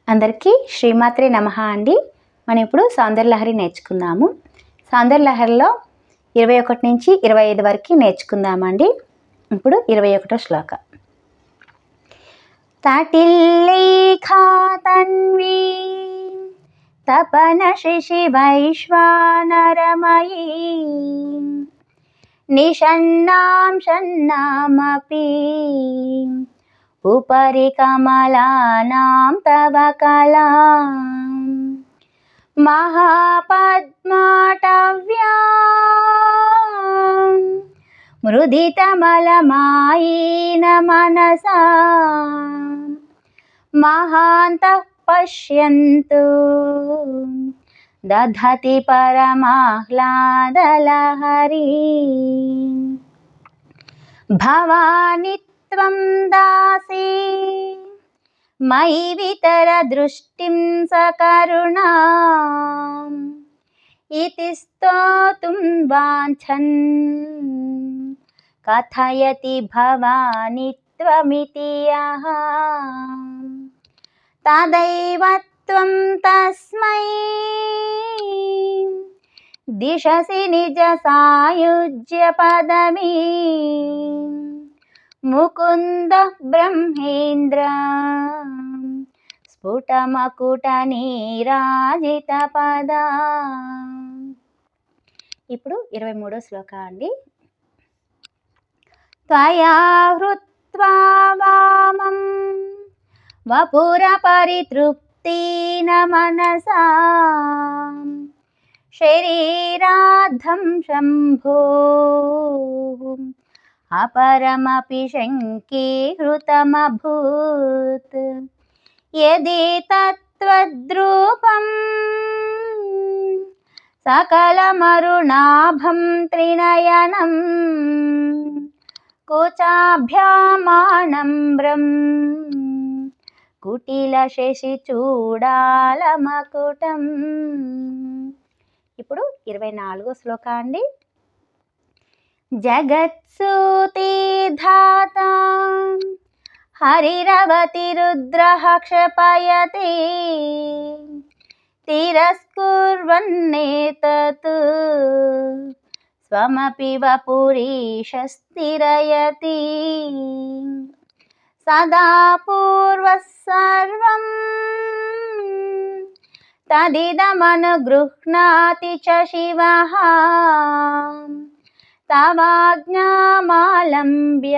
అందరికీ శ్రీమాత్రే నమః అండి. మనం ఇప్పుడు సౌందర్యలహరి నేర్చుకుందాము. సౌందర్యలహరిలో 21 నుంచి 25 వరకు నేర్చుకుందామండి. ఇప్పుడు 21వ శ్లోకం. తటిల్లేఖా తన్వీ తపన శిశి వైశ్వానరమయీ నిషన్నాం షన్నామపి ఉపరి కమలానాం తవ కలాం మహాపద్మాటవ్యాం మృదితమలమాయీన మనసా మహాంతః పశ్యంతు దధతి పరమాహ్లాదలహరీ భవాని త్వం దాసి మయి వితర దృష్టిం సకరుణాం ఇతి స్తోతుం వాంఛన్ కథయతి భవాని త్వమితి యః తదైవ త్వం తస్మై దిశసి నిజ సాయుజ్య పదమీ ముకుంద బ్రహ్మేంద్ర స్ఫుటమకుట నీరాజిత పద. ఇప్పుడు 23వ శ్లోకం అండి. త్వయా హృత్వా వామం వపుర పరితృప్తేన మనసా శరీరాద్ధం శంభో అపరమపి శంకీకృతమభూత్ యది తత్వద్రూపం సకలమరుణాభం త్రినయనం కుచాభ్యామాణంబ్రం కుటిల శశి చూడాలమకుటం. ఇప్పుడు 24వ శ్లోకం అండి. జగత్సూతే ధాత హరిరవతి రుద్రః క్షపయతే తిరస్కుర్వన్నేతత్ స్వమపి వపురీశస్థిరయతి సదా పూర్వః సర్వం తదిదమనుగృహ్ణాతి చ శివః తవాజ్ఞామాలంబ్య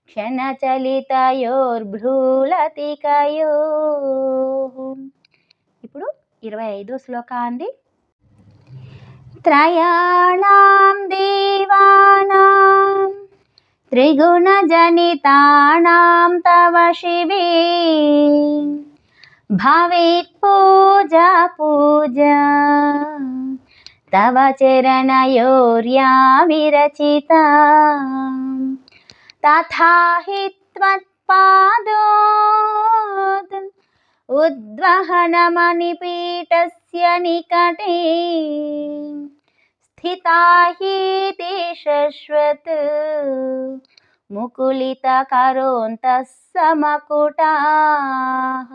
క్షణచలితయోర్భ్రూలతికయోః. ఇప్పుడు 25వ శ్లోకం అండి. త్రయాణాం దేవానాం త్రిగుణజనితానాం తవ శివే భవేత్ పూజా పూజా తవ చరణయోర్యా విరచితా తథా హి త్వత్పాదోద్ ఉద్వహనమణిపీఠస్య నికటే స్థితా హి తే శశ్వత్ ముకుళితకరోन्तः సమకుటాః.